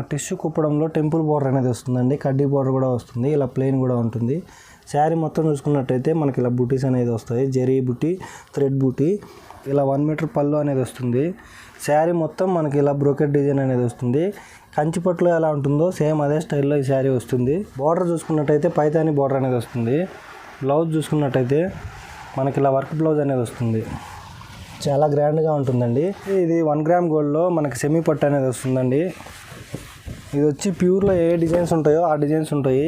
మనకు tissue కుప్పడంలో temple border అనేది వస్తుందండి, కడ్డీ బోర్డర్ కూడా వస్తుంది, ఇలా ప్లెయిన్ కూడా ఉంటుంది. శారీ మొత్తం చూసుకున్నట్టయితే మనకి ఇలా బుటీస్ అనేది వస్తాయి, జరీ బుటీ, థ్రెడ్ బుటీ, ఇలా 1 మీటర్ పళ్ళు అనేది వస్తుంది. శారీ మొత్తం మనకి ఇలా బ్రోకెట్ డిజైన్ అనేది వస్తుంది. కంచిపట్టులో ఎలా ఉంటుందో సేమ్ అదే స్టైల్లో ఈ శారీ వస్తుంది. బార్డర్ చూసుకున్నట్టయితే పైతాని బార్డర్ అనేది వస్తుంది. బ్లౌజ్ చూసుకున్నట్టయితే మనకి ఇలా వర్క్ బ్లౌజ్ అనేది వస్తుంది. చాలా గ్రాండ్గా ఉంటుందండి. ఇది 1 గ్రామ్ గోల్డ్లో మనకి సెమీ పట్టు అనేది వస్తుందండి. ఇది వచ్చి ప్యూర్లో ఏ డిజైన్స్ ఉంటాయో ఆ డిజైన్స్ ఉంటాయి.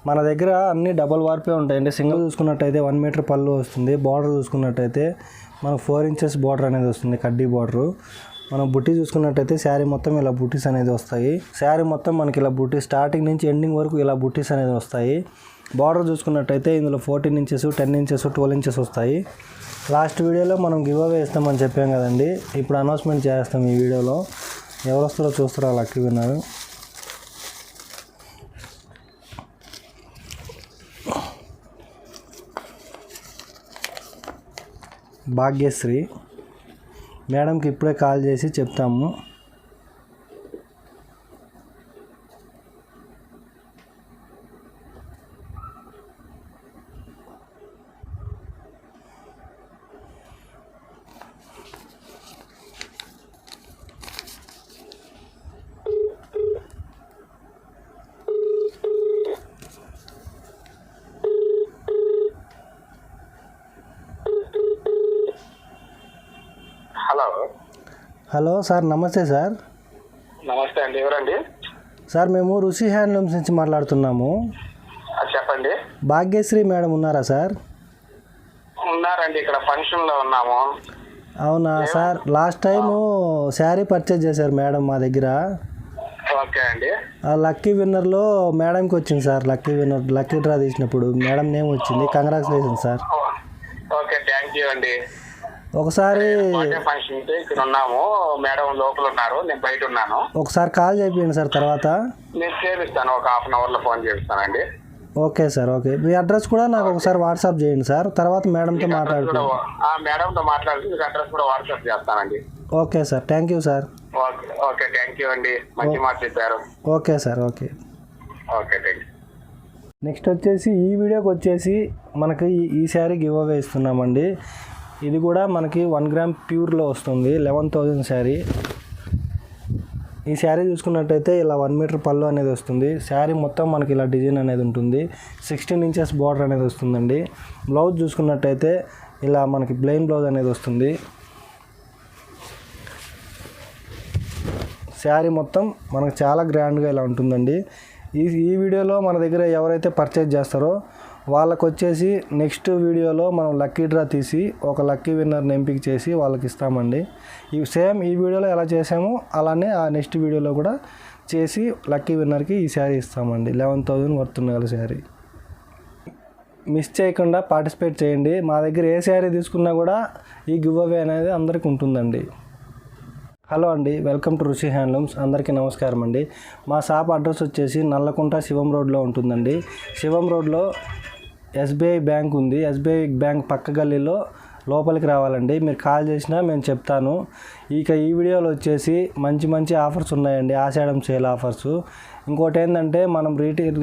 మన దగ్గర అన్ని డబల్ వార్పే ఉంటాయండి. సింగిల్ చూసుకున్నట్టయితే 1 మీటర్ పళ్ళు వస్తుంది. బార్డర్ చూసుకున్నట్టయితే మనకు 4 ఇంచెస్ బార్డర్ అనేది వస్తుంది, కడ్డీ బార్డరు. మనం బుట్టి చూసుకున్నట్టయితే శారీ మొత్తం ఇలా బుటీస్ అనేది వస్తాయి. శారీ మొత్తం మనకి ఇలా బుట్టి స్టార్టింగ్ నుంచి ఎండింగ్ వరకు ఇలా బుటీస్ అనేది వస్తాయి. బార్డర్ చూసుకున్నట్టయితే ఇందులో 14 ఇంచెస్, 10 ఇంచెస్, 12 ఇంచెస్ వస్తాయి. లాస్ట్ వీడియోలో మనం గివ్ అవే ఇస్తామని చెప్పాం కదండి, ఇప్పుడు అనౌన్స్మెంట్ చేస్తాం ఈ వీడియోలో. ఎవరు వస్తారో చూస్తారో లక్కీ విన్నారు. భాగ్యశ్రీ మేడంకి ఇప్పుడే కాల్ చేసి చెప్తాము. హలో సార్, నమస్తే సార్. నమస్తే అండి, ఎవరండి? సార్ మేము రుషి హ్యాండ్లూమ్స్ నుంచి మాట్లాడుతున్నాము. చెప్పండి. భాగ్యశ్రీ మేడం ఉన్నారా సార్? ఉన్నారండి, ఇక్కడ ఫంక్షన్లో ఉన్నాము. అవునా sir, last time sari purchase చేశారు మేడం మా దగ్గర. ఓకే అండి. లక్కీ విన్నర్లో మేడంకి వచ్చింది సార్. లక్కీ డ్రా తీసినప్పుడు మేడం నేమ్ వచ్చింది. Congratulation sir. Okay, thank you అండి. ఒకసారి ఫంక్షన్ ఇక్కడ ఉన్నాము, మేడం లోపల ఉన్నారు, నేను బయట ఉన్నాను. ఒకసారి కాల్ చేయండి సార్. తర్వాత నేను చేపిస్తాను, ఒక హాఫ్ అన్ అవర్లో ఫోన్ చేపిస్తానండి. Okay sir. ఓకే, మీ అడ్రస్ కూడా నాకు ఒకసారి వాట్సాప్ చేయండి సార్. తర్వాత మేడంతో మాట్లాడుతున్నాను. మేడంతో మాట్లాడుతూ మీకు అడ్రస్ కూడా వాట్సాప్ చేస్తానండి. Okay sir, thank you sir. Okay okay, thank you అండి, మంచి మాట చెప్పారు. Okay sir. Okay okay, thank you. Next వచ్చేసి ఈ వీడియోకి వచ్చేసి మనకి ఈ శారీ గివ్ అవే ఇస్తున్నామండి. ఇది కూడా మనకి 1 గ్రామ్ ప్యూర్లో వస్తుంది, 11,000 శారీ. ఈ శారీ చూసుకున్నట్టయితే ఇలా 1 మీటర్ పళ్ళు అనేది వస్తుంది. శారీ మొత్తం మనకి ఇలా డిజైన్ అనేది ఉంటుంది. 16 ఇంచెస్ బార్డర్ అనేది వస్తుందండి. బ్లౌజ్ చూసుకున్నట్టయితే ఇలా మనకి ప్లెయిన్ బ్లౌజ్ అనేది వస్తుంది. శారీ మొత్తం మనకు చాలా గ్రాండ్గా ఇలా ఉంటుందండి. ఈ వీడియోలో మన దగ్గర ఎవరైతే పర్చేజ్ చేస్తారో వాళ్ళకు వచ్చేసి నెక్స్ట్ వీడియోలో మనం లక్కీ డ్రా తీసి ఒక లక్కీ విన్నర్ని ఎంపిక చేసి వాళ్ళకి ఇస్తామండి. సేమ్ ఈ వీడియోలో ఎలా చేసామో అలానే ఆ నెక్స్ట్ వీడియోలో కూడా చేసి లక్కీ విన్నర్కి ఈ శారీ ఇస్తామండి. 11,000 వర్త్ ఉన్న శారీ. మిస్ చేయకుండా పార్టిసిపేట్ చేయండి. మా దగ్గర ఏ శారీ తీసుకున్నా కూడా ఈ గివ్ అవే అనేది అందరికీ ఉంటుందండి. హలో అండి, వెల్కమ్ టు రుషి హ్యాండ్లూమ్స్. అందరికీ నమస్కారం అండి. మా షాప్ అడ్రస్ వచ్చేసి నల్లకుంట శివం రోడ్లో ఉంటుందండి. శివం రోడ్లో ఎస్బీఐ బ్యాంక్ ఉంది. ఎస్బీఐ బ్యాంక్ పక్క గల్లీలో లోపలికి రావాలండి. మీరు కాల్ చేసినా మేము చెప్తాను. ఇక ఈ వీడియోలో వచ్చేసి మంచి ఆఫర్స్ ఉన్నాయండి, ఆషాఢం సేల్ ఆఫర్స్. ఇంకోటి ఏంటంటే మనం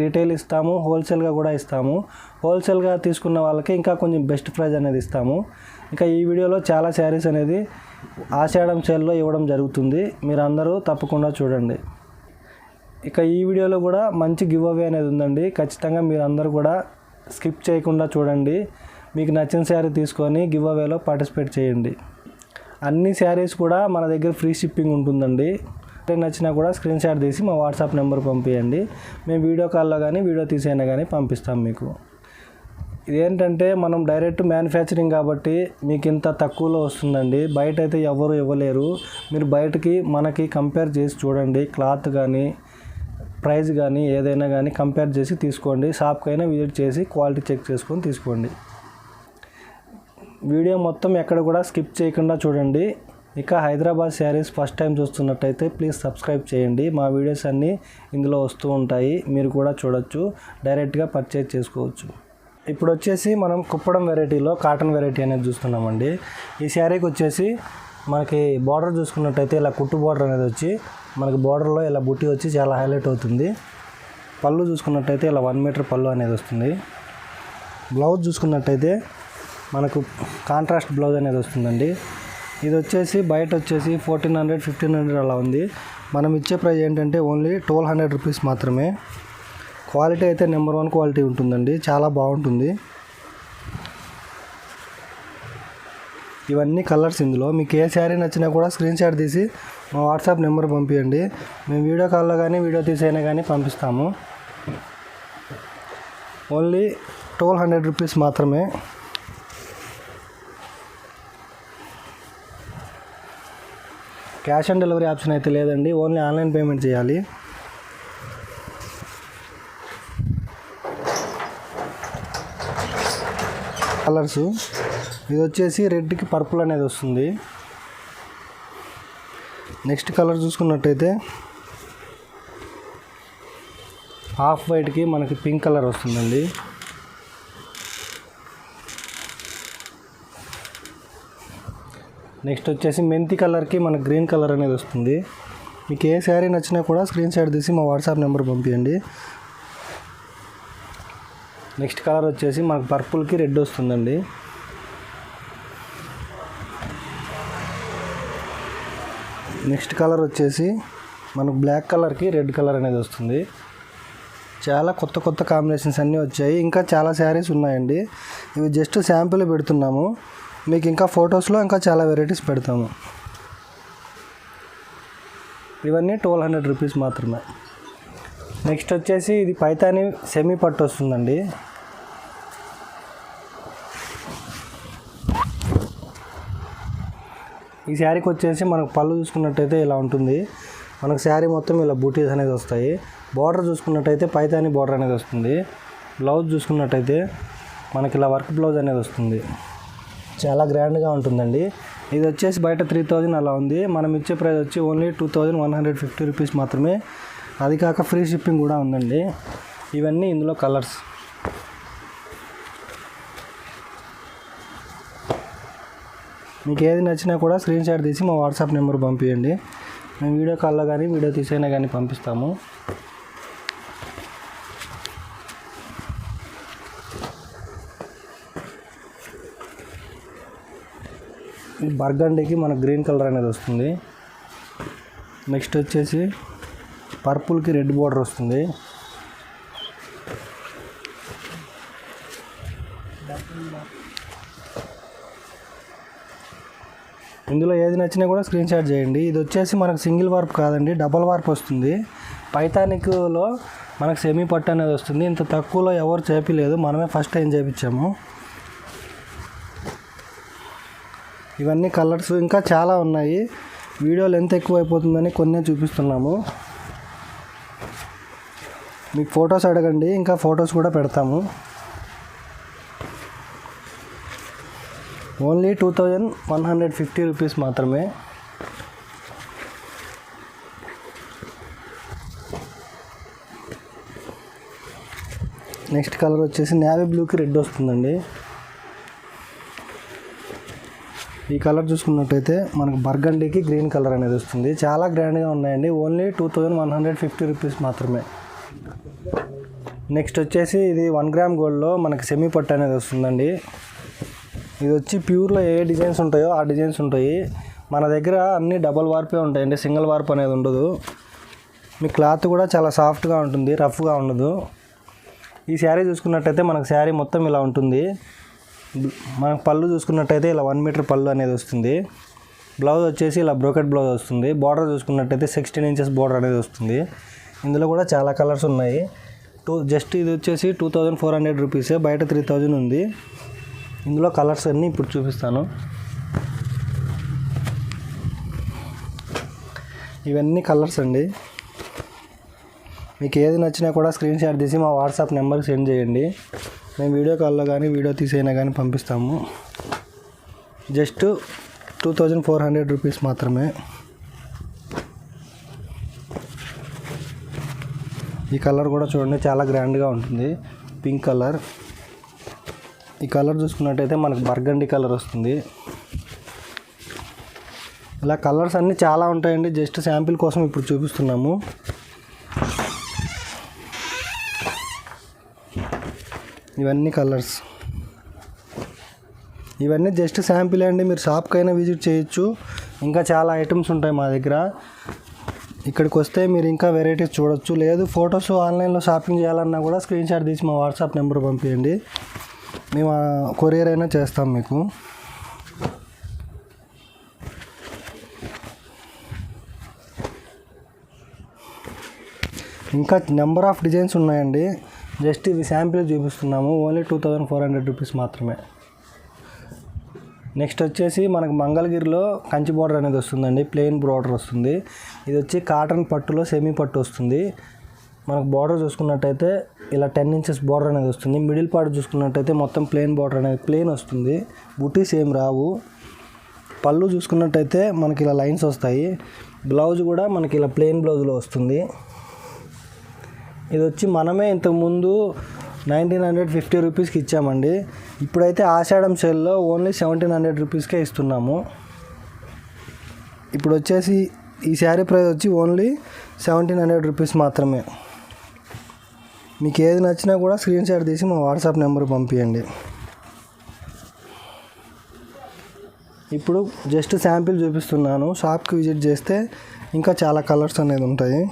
రీటైల్ ఇస్తాము, హోల్సేల్గా కూడా ఇస్తాము. హోల్సేల్గా తీసుకున్న వాళ్ళకి ఇంకా కొంచెం బెస్ట్ ప్రైస్ అనేది ఇస్తాము. ఇంకా ఈ వీడియోలో చాలా శారీస్ అనేది ఆషాఢం సేల్లో ఇవ్వడం జరుగుతుంది. మీరు అందరూ తప్పకుండా చూడండి. ఇక ఈ వీడియోలో కూడా మంచి గివ్ అవే అనేది ఉందండి. ఖచ్చితంగా మీరు అందరూ కూడా స్కిప్ చేయకుండా చూడండి. మీకు నచ్చిన శారీ తీసుకొని గివ్ అవేలో పార్టిసిపేట్ చేయండి. అన్ని శారీస్ కూడా మన దగ్గర ఫ్రీ షిప్పింగ్ ఉంటుందండి. నచ్చినా కూడా స్క్రీన్ షాట్ తీసి మా వాట్సాప్ నెంబర్ పంపించండి. మేము వీడియో కాల్లో కానీ వీడియో తీసైనా కానీ పంపిస్తాం మీకు. ఇదేంటంటే మనం డైరెక్ట్ మ్యానుఫ్యాక్చరింగ్ కాబట్టి మీకు ఇంత తక్కువలో వస్తుందండి. బయట అయితే ఎవరు ఇవ్వలేరు. మీరు బయటకి మనకి కంపేర్ చేసి చూడండి. క్లాత్ కానీ ప్రైస్ కానీ ఏదైనా కానీ కంపేర్ చేసి తీసుకోండి. షాప్కైనా విజిట్ చేసి క్వాలిటీ చెక్ చేసుకొని తీసుకోండి. వీడియో మొత్తం ఎక్కడ కూడా స్కిప్ చేయకుండా చూడండి. ఇక హైదరాబాద్ శారీస్ ఫస్ట్ టైం చూస్తున్నట్టయితే ప్లీజ్ సబ్స్క్రైబ్ చేయండి. మా వీడియోస్ అన్నీ ఇందులో వస్తూ ఉంటాయి, మీరు కూడా చూడొచ్చు, డైరెక్ట్గా పర్చేజ్ చేసుకోవచ్చు. ఇప్పుడు వచ్చేసి మనం కుప్పడం వెరైటీలో కాటన్ వెరైటీ అనేది చూస్తున్నామండి. ఈ శారీకి వచ్చేసి మనకి బార్డర్ చూసుకున్నట్టయితే ఇలా కుట్టు బార్డర్ అనేది వచ్చి మనకి బార్డర్లో ఇలా బుట్టి వచ్చి చాలా హైలైట్ అవుతుంది. పళ్ళు చూసుకున్నట్టయితే ఇలా 1 మీటర్ పళ్ళు అనేది వస్తుంది. బ్లౌజ్ చూసుకున్నట్టయితే మనకు కాంట్రాస్ట్ బ్లౌజ్ అనేది వస్తుందండి. ఇది వచ్చేసి బయట వచ్చేసి 1400, 1500 అలా ఉంది. మనం ఇచ్చే ప్రైస్ ఏంటంటే ఓన్లీ 1200 రూపీస్ మాత్రమే. క్వాలిటీ అయితే నెంబర్ 1 క్వాలిటీ ఉంటుందండి, చాలా బాగుంటుంది. ఇవన్నీ కలర్స్. ఇందులో మీకు ఏ శారీ నచ్చినా కూడా స్క్రీన్ షాట్ తీసి మా వాట్సాప్ నెంబర్ పంపించండి. మేము వీడియో కాల్లో కానీ వీడియో తీసైనా కానీ పంపిస్తాము. ఓన్లీ 1200 రూపీస్ మాత్రమే. క్యాష్ ఆన్ డెలివరీ ఆప్షన్ అయితే లేదండి, ఓన్లీ ఆన్లైన్ పేమెంట్ చేయాలి. కలర్స్ ఇది వచ్చేసి రెడ్కి పర్పుల్ అనేది వస్తుంది. నెక్స్ట్ కలర్ చూసుకున్నట్టయితే హాఫ్ వైట్కి మనకి పింక్ కలర్ వస్తుందండి. నెక్స్ట్ వచ్చేసి మెంతి కలర్కి మనకి గ్రీన్ కలర్ అనేది వస్తుంది. మీకు ఏ శారీ నచ్చినా కూడా స్క్రీన్ షాట్ తీసి మా వాట్సాప్ నెంబర్ పంపించండి. నెక్స్ట్ కలర్ వచ్చేసి మనకు పర్పుల్కి రెడ్ వస్తుందండి. నెక్స్ట్ కలర్ వచ్చేసి మనకు బ్లాక్ కలర్కి రెడ్ కలర్ అనేది వస్తుంది. చాలా కొత్త కొత్త కాంబినేషన్స్ అన్నీ వచ్చాయి. ఇంకా చాలా శారీస్ ఉన్నాయండి. ఇవి జస్ట్ శాంపుల్ పెడుతున్నాము. మీకు ఇంకా ఫొటోస్లో ఇంకా చాలా వెరైటీస్ పెడతాము. ఇవన్నీ 1200 రూపీస్ మాత్రమే. నెక్స్ట్ వచ్చేసి ఇది పైతాని సెమీ పట్టు వస్తుందండి. ఈ శారీకి వచ్చేసి మనకు పళ్ళు చూసుకున్నట్టయితే ఇలా ఉంటుంది. మనకు శారీ మొత్తం ఇలా బూటీస్ అనేది వస్తాయి. బార్డర్ చూసుకున్నట్టయితే పైతాని బార్డర్ అనేది వస్తుంది. బ్లౌజ్ చూసుకున్నట్టయితే మనకి ఇలా వర్క్ బ్లౌజ్ అనేది వస్తుంది. చాలా గ్రాండ్గా ఉంటుందండి. ఇది వచ్చేసి బయట 3000 అలా ఉంది. మనం ఇచ్చే ప్రైస్ వచ్చి ఓన్లీ 2150 రూపీస్ మాత్రమే. అది కాక ఫ్రీ షిప్పింగ్ కూడా ఉందండి. ఇవన్నీ ఇందులో కలర్స్. మీకు ఏది నచ్చినా కూడా స్క్రీన్ షాట్ తీసి మా వాట్సాప్ నెంబర్ పంపించండి. మేము వీడియో కాల్లో కానీ వీడియో తీసైనా కానీ పంపిస్తాము. బర్గండీకి మనకు గ్రీన్ కలర్ అనేది వస్తుంది. నెక్స్ట్ వచ్చేసి పర్పుల్కి రెడ్ బార్డర్ వస్తుంది. ఇందులో ఏది నచ్చినా కూడా స్క్రీన్ షాట్ చేయండి. ఇది వచ్చేసి మనకు సింగిల్ వార్ప్ కాదండి, డబల్ వార్ప్ వస్తుంది. పైతానిక్లో మనకు సెమీ పట్టు అనేది వస్తుంది. ఇంత తక్కువలో ఎవరు చేపించలేదు, మనమే ఫస్ట్ టైం చేయించాము. ఇవన్నీ కలర్స్ ఇంకా చాలా ఉన్నాయి. వీడియో లెంత్ ఎక్కువ అయిపోతుందని కొన్నే చూపిస్తున్నాము. మీకు ఫొటోస్ అడగండి, ఇంకా ఫొటోస్ కూడా పెడతాము. ఓన్లీ 2150 రూపీస్ మాత్రమే. నెక్స్ట్ కలర్ వచ్చేసి నేవీ బ్లూకి రెడ్ వస్తుందండి. ఈ కలర్ చూసుకున్నట్టయితే మనకు బర్గండీకి గ్రీన్ కలర్ అనేది వస్తుంది. చాలా గ్రాండ్గా ఉన్నాయండి. ఓన్లీ 2150 రూపీస్ మాత్రమే. నెక్స్ట్ వచ్చేసి ఇది 1 గ్రామ్ గోల్డ్లో మనకి సెమీ పట్టు అనేది వస్తుందండి. ఇది వచ్చి ప్యూర్లో ఏ డిజైన్స్ ఉంటాయో ఆ డిజైన్స్ ఉంటాయి. మన దగ్గర అన్నీ డబల్ వార్పే ఉంటాయండి, సింగిల్ వార్ప్ అనేది ఉండదు. మీ క్లాత్ కూడా చాలా సాఫ్ట్గా ఉంటుంది, రఫ్గా ఉండదు. ఈ శారీ చూసుకున్నట్టయితే మనకు శారీ మొత్తం ఇలా ఉంటుంది. మనకు పళ్ళు చూసుకున్నట్టయితే ఇలా 1 మీటర్ పళ్ళు అనేది వస్తుంది. బ్లౌజ్ వచ్చేసి ఇలా బ్రోకెట్ బ్లౌజ్ వస్తుంది. బార్డర్ చూసుకున్నట్టయితే 16 ఇంచెస్ బార్డర్ అనేది వస్తుంది. ఇందులో కూడా చాలా కలర్స్ ఉన్నాయి. జస్ట్ ఇది వచ్చేసి 2400 రూపీసే, బయట 3000 ఉంది. ఇందులో కలర్స్ అన్నీ ఇప్పుడు చూపిస్తాను. ఇవన్నీ కలర్స్ అండి. మీకు ఏది నచ్చినా కూడా స్క్రీన్ షాట్ తీసి మా వాట్సాప్ నెంబర్కి సెండ్ చేయండి. మేము వీడియో కాల్లో కానీ వీడియో తీసైనా కానీ పంపిస్తాము. జస్ట్ 2400 రూపీస్ మాత్రమే. ఈ కలర్ కూడా చూడండి, చాలా గ్రాండ్గా ఉంటుంది. Pink colour. ఈ కలర్ చూసుకున్నట్టయితే మనకు బర్గండీ కలర్ వస్తుంది. ఇలా కలర్స్ అన్నీ చాలా ఉంటాయండి. జస్ట్ శాంపిల్ కోసం ఇప్పుడు చూపిస్తున్నాము. ఇవన్నీ కలర్స్, ఇవన్నీ జస్ట్ శాంపిల్ అండి. మీరు షాప్కైనా విజిట్ చేయొచ్చు. ఇంకా చాలా ఐటమ్స్ ఉంటాయి మా దగ్గర. ఇక్కడికి వస్తే మీరు ఇంకా వెరైటీస్ చూడొచ్చు. లేదు ఫొటోస్ ఆన్లైన్లో షాపింగ్ చేయాలన్నా కూడా స్క్రీన్ షాట్ తీసి మా వాట్సాప్ నెంబర్ పంపించండి, మేము కొరియర్ అయినా చేస్తాం మీకు. ఇంకా నెంబర్ ఆఫ్ డిజైన్స్ ఉన్నాయండి. జస్ట్ ఇవి శాంపిల్ చూపిస్తున్నాము. ఓన్లీ 2400 రూపీస్ మాత్రమే. నెక్స్ట్ వచ్చేసి మనకు మంగళగిరిలో కంచి బోర్డర్ అనేది వస్తుందండి. ప్లెయిన్ బోర్డర్ వస్తుంది. ఇది వచ్చి కాటన్ పట్టులో సెమీ పట్టు వస్తుంది. మనకు బోర్డర్ చూసుకున్నట్టయితే ఇలా 10 ఇంచెస్ బోర్డర్ అనేది వస్తుంది. మిడిల్ పార్ట్ చూసుకున్నట్టయితే మొత్తం ప్లెయిన్ బోర్డర్ అనేది ప్లెయిన్ వస్తుంది. బుటీస్ ఏం రావు. పళ్ళు చూసుకున్నట్టయితే మనకి ఇలా లైన్స్ వస్తాయి. బ్లౌజ్ కూడా మనకి ఇలా ప్లెయిన్ బ్లౌజ్లో వస్తుంది. ఇది వచ్చి మనమే ఇంతకుముందు 1950 రూపీస్కి ఇచ్చామండి. ఇప్పుడైతే ఆషాఢం సేల్లో ఓన్లీ 1700 రూపీస్కే ఇస్తున్నాము. ఇప్పుడు వచ్చేసి ఈ శారీ ప్రైస్ వచ్చి ఓన్లీ 1700 రూపీస్ మాత్రమే. మీకు ఏది నచ్చినా కూడా స్క్రీన్ షాట్ తీసి మా వాట్సాప్ నెంబర్ పంపించండి. ఇప్పుడు జస్ట్ శాంపిల్ చూపిస్తున్నాను. షాప్కి విజిట్ చేస్తే ఇంకా చాలా కలర్స్ అనేది ఉంటాయి.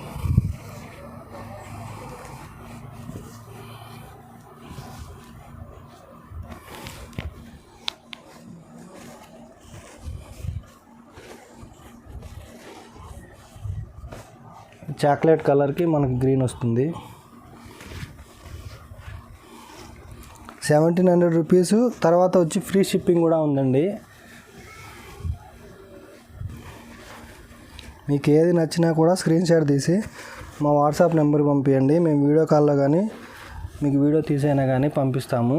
చాక్లెట్ కలర్కి మనకు గ్రీన్ వస్తుంది. 1700 రూపీస్. తర్వాత వచ్చి ఫ్రీ షిప్పింగ్ కూడా ఉందండి. మీకు ఏది నచ్చినా కూడా స్క్రీన్ షాట్ తీసి మా వాట్సాప్ నెంబర్ పంపించండి. మేము వీడియో కాల్లో కానీ మీకు వీడియో తీసైనా కానీ పంపిస్తాము.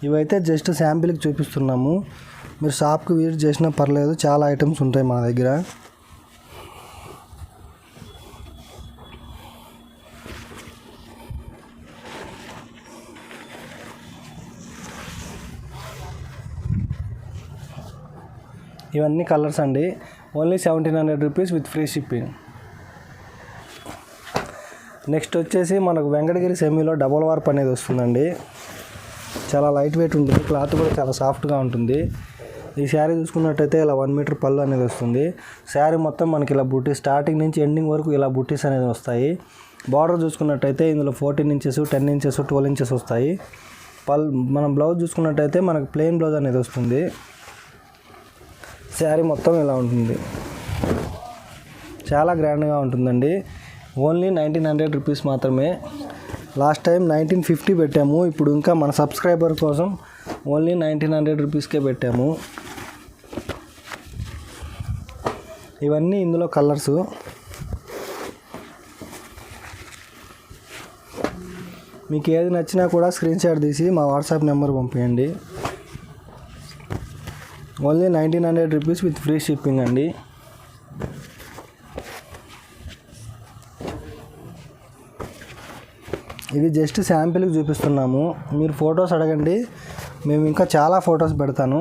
ఇవైతే జస్ట్ శాంపిల్కి చూపిస్తున్నాము. మీరు షాప్కి విజిట్ చేసినా పర్లేదు, చాలా ఐటమ్స్ ఉంటాయి మా దగ్గర. ఇవన్నీ కలర్స్ అండి. Only 1700 rupees with free shipping. Next వచ్చేసి మనకు వెంకటగిరి సెమీలో డబల్ వార్ప్ అనేది వస్తుందండి. చాలా లైట్ వెయిట్ ఉంటుంది. క్లాత్ కూడా చాలా సాఫ్ట్గా ఉంటుంది. ఈ శారీ చూసుకున్నట్టయితే ఇలా 1 మీటర్ పళ్ళు అనేది వస్తుంది. శారీ మొత్తం మనకి ఇలా బుట్టీస్ స్టార్టింగ్ నుంచి ఎండింగ్ వరకు ఇలా బుట్టీస్ అనేది వస్తాయి. బార్డర్ చూసుకున్నట్టయితే ఇందులో 14 ఇంచెస్, 10 ఇంచెస్, 12 ఇంచెస్ వస్తాయి. మనం బ్లౌజ్ చూసుకున్నట్టయితే మనకు ప్లెయిన్ బ్లౌజ్ అనేది వస్తుంది. శారీ మొత్తం ఇలా ఉంటుంది. చాలా గ్రాండ్గా ఉంటుందండి. ఓన్లీ 1900 రూపీస్ మాత్రమే. లాస్ట్ టైం 1950 పెట్టాము. ఇప్పుడు ఇంకా మన సబ్స్క్రైబర్ కోసం ఓన్లీ 1900 రూపీస్కే పెట్టాము. ఇవన్నీ ఇందులో కలర్సు. మీకు ఏది నచ్చినా కూడా స్క్రీన్ షాట్ తీసి మా వాట్సాప్ నెంబర్ పంపించండి. Only 1900 rupees with free shipping అండి. ఇది జస్ట్ శాంపిల్కి చూపిస్తున్నాము. మీరు ఫొటోస్ అడగండి, మేము ఇంకా చాలా ఫొటోస్ పెడతాను.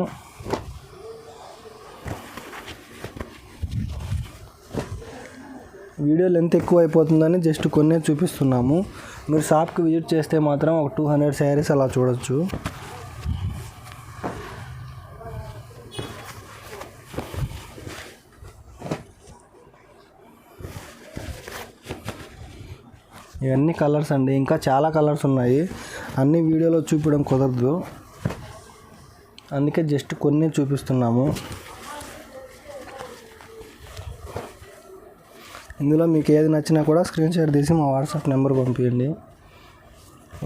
వీడియో లెంత్ ఎక్కువ అయిపోతుందని జస్ట్ కొన్నే చూపిస్తున్నాము. మీరు షాప్కి విజిట్ చేస్తే మాత్రం ఒక 200 శారీస్ అలా చూడొచ్చు. ఇవన్నీ కలర్స్ అండి. ఇంకా చాలా కలర్స్ ఉన్నాయి. అన్ని వీడియోలో చూపించడం కుదరదు, అందుకే జస్ట్ కొన్ని చూపిస్తున్నాము. ఇందులో మీకు ఏది నచ్చినా కూడా స్క్రీన్ షాట్ తీసి మా వాట్సాప్ నెంబర్ పంపించండి.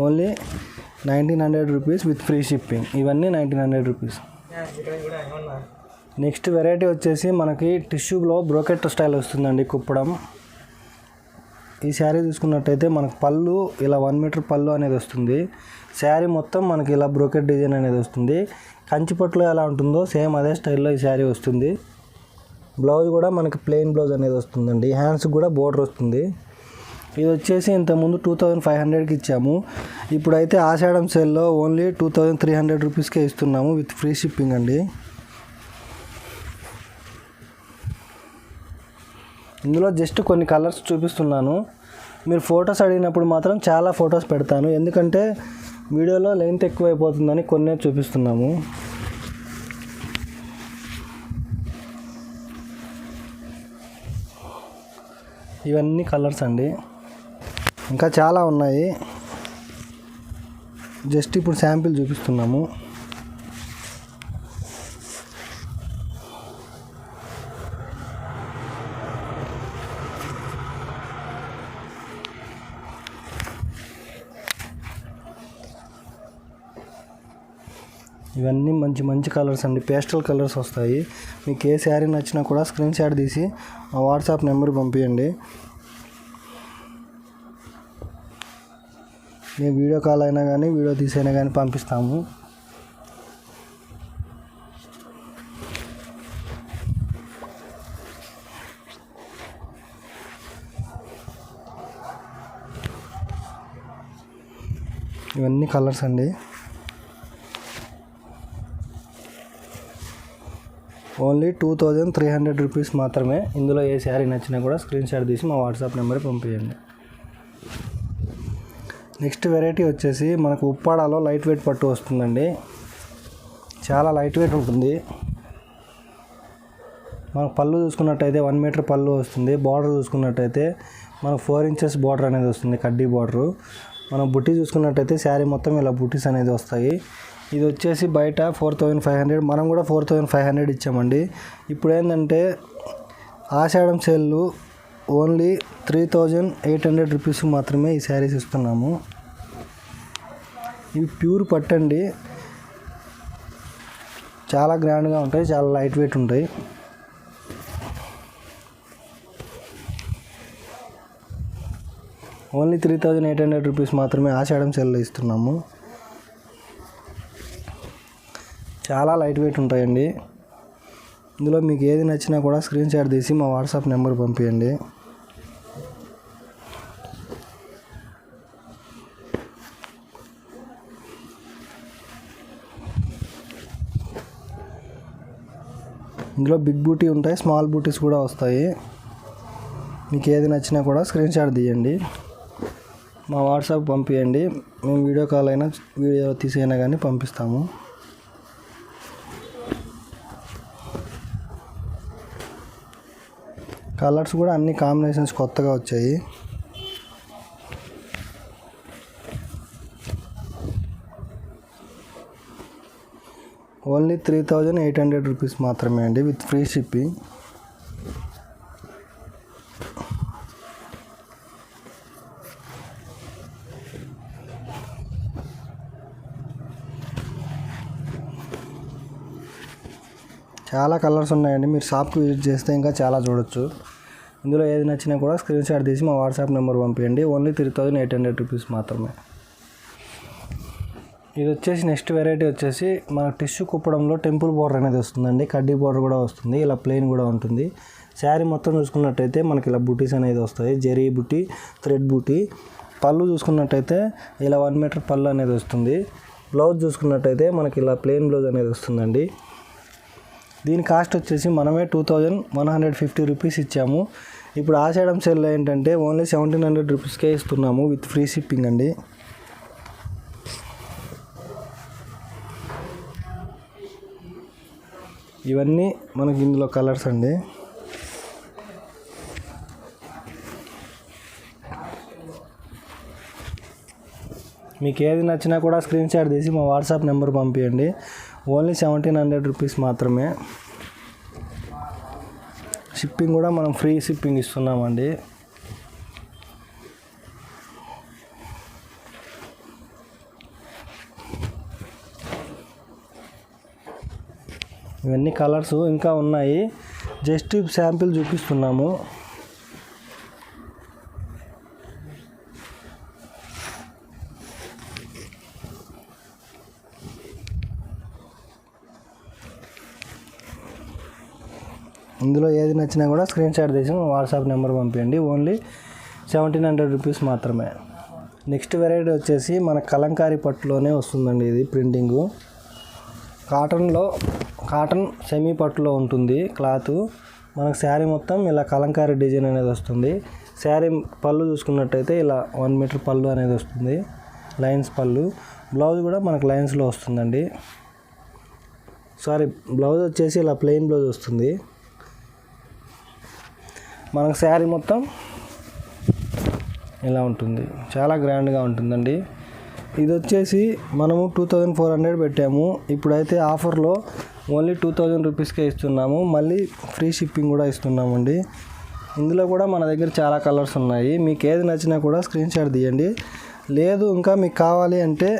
Only 1900 rupees with free shipping. ఇవన్నీ 1900 రూపీస్. నెక్స్ట్ వెరైటీ వచ్చేసి మనకి టిష్యూలో బ్రోకెట్ స్టైల్ వస్తుందండి, కుప్పడం. ఈ శారీ చూసుకున్నట్టయితే మనకు పళ్ళు ఇలా 1 మీటర్ పళ్ళు అనేది వస్తుంది. శారీ మొత్తం మనకి ఇలా బ్రోకెట్ డిజైన్ అనేది వస్తుంది. కంచిపట్టులో ఎలా ఉంటుందో సేమ్ అదే స్టైల్లో ఈ శారీ వస్తుంది. బ్లౌజ్ కూడా మనకి ప్లెయిన్ బ్లౌజ్ అనేది వస్తుందండి. హ్యాండ్స్కి కూడా బోర్డర్ వస్తుంది. ఇది వచ్చేసి ఇంతకుముందు 2500కి ఇచ్చాము. ఇప్పుడైతే ఆషాఢం సేల్లో ఓన్లీ 2300 రూపీస్కే ఇస్తున్నాము విత్ ఫ్రీ షిప్పింగ్ అండి. ఇందులో జస్ట్ కొన్ని కలర్స్ చూపిస్తున్నాను. మీరు ఫొటోస్ అడిగినప్పుడు మాత్రం చాలా ఫొటోస్ పెడతాను, ఎందుకంటే వీడియోలో లెంత్ ఎక్కువైపోతుందని కొన్నే చూపిస్తున్నాము. ఇవన్నీ కలర్స్ అండి, ఇంకా చాలా ఉన్నాయి. జస్ట్ ఇప్పుడు శాంపిల్ చూపిస్తున్నాము. ఇవన్నీ మంచి మంచి కలర్స్ అండి, పేస్టల్ కలర్స్ వస్తాయి. మీకు ఏ శారీ నచ్చినా కూడా స్క్రీన్ షాట్ తీసి మా వాట్సాప్ నెంబర్ పంపించండి. మేము వీడియో కాల్ అయినా కానీ వీడియో తీసైనా కానీ పంపిస్తాము. ఇవన్నీ కలర్స్ అండి. ఓన్లీ 2300 రూపీస్ మాత్రమే. ఇందులో ఏ శారీ నచ్చినా కూడా స్క్రీన్ షాట్ తీసి మా వాట్సాప్ నెంబర్ పంపించండి. నెక్స్ట్ వెరైటీ వచ్చేసి మనకు ఉప్పాడాలో లైట్ వెయిట్ పట్టు వస్తుందండి. చాలా లైట్ వెయిట్ ఉంటుంది. మనకు పళ్ళు చూసుకున్నట్టయితే 1 మీటర్ పళ్ళు వస్తుంది. బార్డర్ చూసుకున్నట్టయితే మనకు 4 ఇంచెస్ బార్డర్ అనేది వస్తుంది, కడ్డీ బార్డరు. మనం బుట్టి చూసుకున్నట్టయితే శారీ మొత్తం ఇలా బుట్టీస్ అనేది వస్తాయి. ఇది వచ్చేసి బయట 4500, మనం కూడా 4500 ఇచ్చామండి. ఇప్పుడు ఏంటంటే ఆషాఢం సేల్లు ఓన్లీ 3800 రూపీస్ మాత్రమే ఈ శారీస్ ఇస్తున్నాము. ఇవి ప్యూర్ పట్టండి, చాలా గ్రాండ్గా ఉంటాయి, చాలా లైట్ వెయిట్ ఉంటాయి. ఓన్లీ 3800 రూపీస్ మాత్రమే ఆషాఢం సేల్లో ఇస్తున్నాము. చాలా లైట్ వెయిట్ ఉంటాయండి. ఇందులో మీకు ఏది నచ్చినా కూడా స్క్రీన్ షాట్ తీసి మా వాట్సాప్ నెంబర్ పంపించండి. ఇందులో బిగ్ బూటీ ఉంటాయి, స్మాల్ బూటీస్ కూడా వస్తాయి. మీకు ఏది నచ్చినా కూడా స్క్రీన్ షాట్ తీయండి, మా వాట్సాప్ పంపించండి. మేము వీడియో కాల్ అయినా వీడియో తీసైనా కానీ పంపిస్తాము. కలర్స్ కూడా అన్ని కాంబినేషన్స్ కొత్తగా వచ్చాయి. ఓన్లీ 3800 రూపీస్ మాత్రమే అండి, విత్ ఫ్రీ షిప్పింగ్. చాలా కలర్స్ ఉన్నాయండి, మీరు షాప్కి విజిట్ చేస్తే ఇంకా చాలా చూడొచ్చు. ఇందులో ఏది నచ్చినా కూడా స్క్రీన్ షాట్ తీసి మా వాట్సాప్ నెంబర్ పంపించండి. ఓన్లీ 3800 రూపీస్ మాత్రమే. ఇది వచ్చేసి నెక్స్ట్ వెరైటీ వచ్చేసి మన టిష్యూ కుప్పడంలో టెంపుల్ బోర్డర్ అనేది వస్తుందండి. కడ్డీ బోర్డర్ కూడా వస్తుంది, ఇలా ప్లెయిన్ కూడా ఉంటుంది. శారీ మొత్తం చూసుకున్నట్టయితే మనకి ఇలా బుటీస్ అనేది వస్తాయి, జెరీ బుటీ, థ్రెడ్ బుటీ. పళ్ళు చూసుకున్నట్టయితే ఇలా 1 మీటర్ పళ్ళు అనేది వస్తుంది. బ్లౌజ్ చూసుకున్నట్టయితే మనకి ఇలా ప్లెయిన్ బ్లౌజ్ అనేది వస్తుందండి. దీని కాస్ట్ వచ్చేసి మనమే 2150 రూపీస్ ఇచ్చాము. ఇప్పుడు ఆషాఢం సేల్లో ఏంటంటే ఓన్లీ 1700 రూపీస్కే ఇస్తున్నాము, విత్ ఫ్రీ షిప్పింగ్ అండి. ఇవన్నీ మనకి ఇందులో కలర్స్ అండి. మీకు ఏది నచ్చినా కూడా స్క్రీన్ షాట్ తీసి మా వాట్సాప్ నెంబర్ పంపించండి. ఓన్లీ 1700 రూపీస్ మాత్రమే. షిప్పింగ్ కూడా మనం ఫ్రీ షిప్పింగ్ ఇస్తున్నామండి. ఇవన్నీ కలర్స్ ఇంకా ఉన్నాయి, జస్ట్ శాంపిల్ చూపిస్తున్నాము. ఇందులో ఏది నచ్చినా కూడా స్క్రీన్ షాట్ తీసి వాట్సాప్ నెంబర్ పంపించండి. ఓన్లీ 1700 రూపీస్ మాత్రమే. నెక్స్ట్ వెరైటీ వచ్చేసి మన కలంకారీ పట్టులోనే వస్తుందండి. ఇది ప్రింటింగు కాటన్ సెమీ పట్టులో ఉంటుంది క్లాత్. మనకు శారీ మొత్తం ఇలా కలంకారీ డిజైన్ అనేది వస్తుంది. శారీ పళ్ళు చూసుకున్నట్టయితే ఇలా 1 మీటర్ పళ్ళు అనేది వస్తుంది, లైన్స్ పళ్ళు. బ్లౌజ్ కూడా మనకు లైన్స్లో వస్తుందండి. బ్లౌజ్ వచ్చేసి ఇలా ప్లెయిన్ బ్లౌజ్ వస్తుంది. మనకు శారీ మొత్తం ఇలా ఉంటుంది, చాలా గ్రాండ్గా ఉంటుందండి. ఇది వచ్చేసి మనము 2400 పెట్టాము. ఇప్పుడైతే ఆఫర్లో ఓన్లీ 2000 రూపీస్కే ఇస్తున్నాము. మళ్ళీ ఫ్రీ షిప్పింగ్ కూడా ఇస్తున్నామండి. ఇందులో కూడా మన దగ్గర చాలా కలర్స్ ఉన్నాయి. మీకు ఏది నచ్చినా కూడా స్క్రీన్ షాట్ తీయండి. లేదు ఇంకా మీకు కావాలి అంటే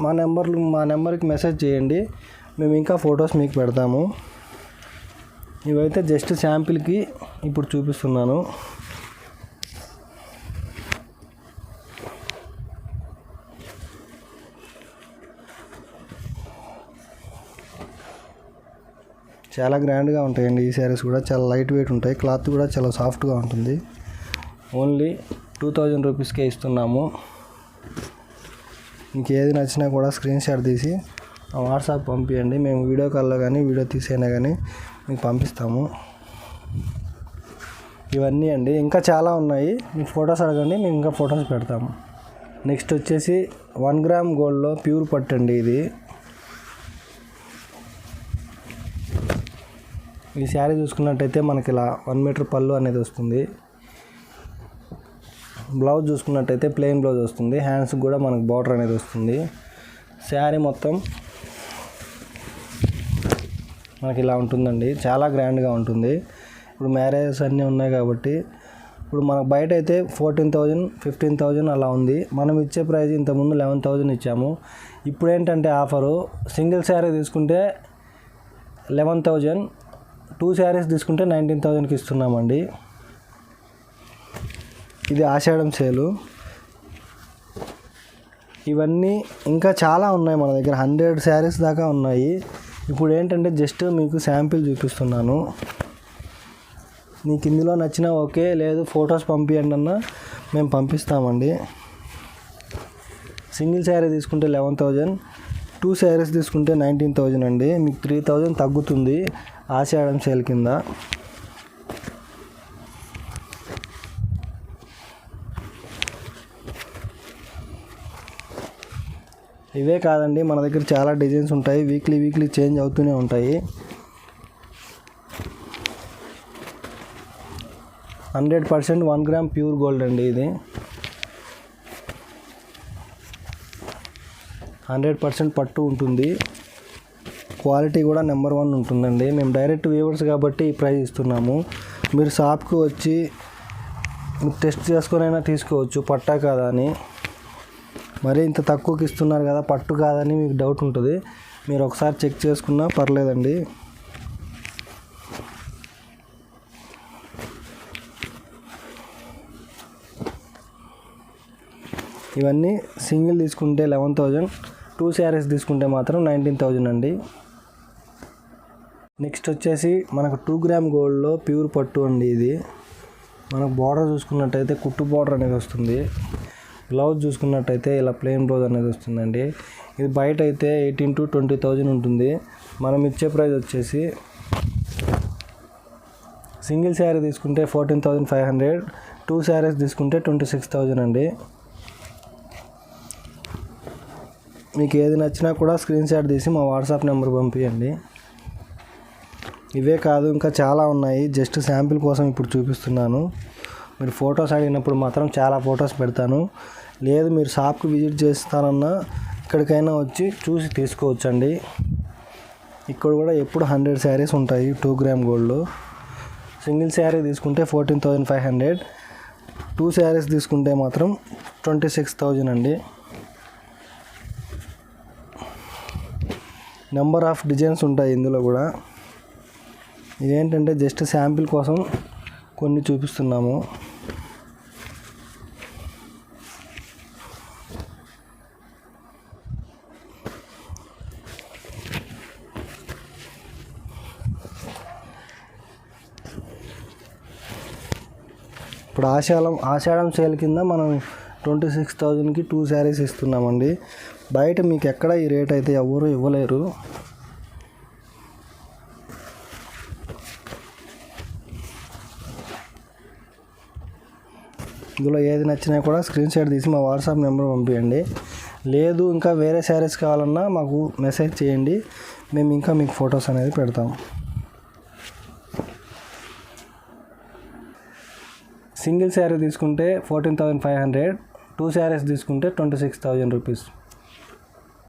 మా నెంబర్కి మెసేజ్ చేయండి, మేము ఇంకా ఫొటోస్ మీకు పెడతాము. ఇవైతే జస్ట్ శాంపిల్కి ఇప్పుడు చూపిస్తున్నాను. చాలా గ్రాండ్గా ఉంటాయండి ఈ శారీస్ కూడా. చాలా లైట్ వెయిట్ ఉంటాయి, క్లాత్ కూడా చాలా సాఫ్ట్గా ఉంటుంది. ఓన్లీ 2000 రూపీస్కే ఇస్తున్నాము. మీకు ఏది నచ్చినా కూడా స్క్రీన్ షాట్ తీసి వాట్సాప్ పంపించండి. మేము వీడియో కాల్లో కానీ వీడియో తీసైనా కానీ మీకు పంపిస్తాము. ఇవన్నీ అండి, ఇంకా చాలా ఉన్నాయి. మీకు ఫొటోస్ అడగండి, మేము ఇంకా ఫొటోస్ పెడతాము. నెక్స్ట్ వచ్చేసి 1 గ్రామ్ గోల్డ్లో ప్యూర్ పట్టు అండి. ఈ శారీ చూసుకున్నట్టయితే మనకి ఇలా 1 మీటర్ పళ్ళు అనేది వస్తుంది. బ్లౌజ్ చూసుకున్నట్టయితే ప్లెయిన్ బ్లౌజ్ వస్తుంది. హ్యాండ్స్కి కూడా మనకు బార్డర్ అనేది వస్తుంది. శారీ మొత్తం మనకి ఇలా ఉంటుందండి, చాలా గ్రాండ్గా ఉంటుంది. ఇప్పుడు మ్యారేజెస్ అన్నీ ఉన్నాయి కాబట్టి ఇప్పుడు మనకు బయట అయితే 14,000 15,000 అలా ఉంది. మనం ఇచ్చే ప్రైస్ ఇంతకుముందు 11,000 ఇచ్చాము. ఇప్పుడు ఏంటంటే ఆఫరు, సింగిల్ శారీ తీసుకుంటే 11,000, 2 శారీస్ తీసుకుంటే 19,000కి ఇస్తున్నామండి. ఇది ఆషాఢం సేలు. ఇవన్నీ ఇంకా చాలా ఉన్నాయి మన దగ్గర, 100 శారీస్ దాకా ఉన్నాయి. ఇప్పుడు ఏంటంటే జస్ట్ మీకు శాంపిల్ చూపిస్తున్నాను. నీకు ఇందులో నచ్చినా ఓకే, లేదు ఫొటోస్ పంపించండి అన్న మేము పంపిస్తామండి. సింగిల్ శారీ తీసుకుంటే 11,000, 2 శారీస్ తీసుకుంటే 19,000 అండి. మీకు 3,000 తగ్గుతుంది ఆషాఢం సేల్ కింద. ఇవే కాదండి, మన దగ్గర చాలా డిజైన్స్ ఉంటాయి. వీక్లీ చేంజ్ అవుతూనే ఉంటాయి. 100% 1 గ్రామ్ ప్యూర్ గోల్డ్ అండి. ఇది 100% పట్టు ఉంటుంది. క్వాలిటీ కూడా నెంబర్ 1 ఉంటుందండి. మేము డైరెక్ట్ వ్యూవర్స్ కాబట్టి ఈ ప్రైస్ ఇస్తున్నాము. మీరు షాప్కి వచ్చి టెస్ట్ చేసుకొనైనా తీసుకోవచ్చు పట్టా కాదా అని. మరీ ఇంత తక్కువకి ఇస్తున్నారు కదా పట్టు కాదని మీకు డౌట్ ఉంటుంది. మీరు ఒకసారి చెక్ చేసుకున్నా పర్లేదండి. ఇవన్నీ సింగిల్ తీసుకుంటే 11,000, 2 శారీస్ తీసుకుంటే మాత్రం 19,000 అండి. నెక్స్ట్ వచ్చేసి మనకు 2 గ్రామ్ గోల్డ్లో ప్యూర్ పట్టు అండి. ఇది మనకు బార్డర్ చూసుకున్నట్టయితే కుట్టు బార్డర్ అనేది వస్తుంది. బ్లౌజ్ చూసుకున్నట్టయితే ఇలా ప్లెయిన్ బ్లౌజ్ అనేది వస్తుందండి. ఇది బయట అయితే 18,000 to 20,000 ఉంటుంది. మనం ఇచ్చే ప్రైస్ వచ్చేసి సింగిల్ శారీ తీసుకుంటే 14,500, 2 శారీస్ తీసుకుంటే 26,000 అండి. మీకు ఏది నచ్చినా కూడా స్క్రీన్ షాట్ తీసి మా వాట్సాప్ నెంబర్ పంపించండి. ఇవే కాదు ఇంకా చాలా ఉన్నాయి, జస్ట్ శాంపిల్ కోసం ఇప్పుడు చూపిస్తున్నాను. మీరు ఫొటోస్ అడిగినప్పుడు మాత్రం చాలా ఫొటోస్ పెడతాను. లేదు మీరు షాప్కి విజిట్ చేస్తానన్నా ఇక్కడికైనా వచ్చి చూసి తీసుకోవచ్చండి. ఇక్కడ కూడా ఎప్పుడు 100 శారీస్ ఉంటాయి 2 గ్రామ్ గోల్డ్లో. సింగిల్ శారీ తీసుకుంటే 14,500, 2 శారీస్ తీసుకుంటే మాత్రం 26,000 అండి. నెంబర్ ఆఫ్ డిజైన్స్ ఉంటాయి ఇందులో కూడా. ఇదేంటంటే జస్ట్ శాంపిల్ కోసం కొన్ని చూపిస్తున్నాము. ఇప్పుడు ఆషాఢం సేల్ కింద మనం 26,000కి 2 శారీస్ ఇస్తున్నామండి. బయట మీకు ఎక్కడ ఈ రేట్ అయితే ఎవరు ఇవ్వలేరు. ఇందులో ఏది నచ్చినా కూడా స్క్రీన్ షాట్ తీసి మా వాట్సాప్ నెంబర్ పంపించండి. లేదు ఇంకా వేరే శారీస్ కావాలన్నా మాకు మెసేజ్ చేయండి, మేము ఇంకా మీకు ఫొటోస్ అనేది పెడతాం. సింగిల్ శారీ తీసుకుంటే 14,500, 2 శారీస్ తీసుకుంటే 26,000 రూపీస్.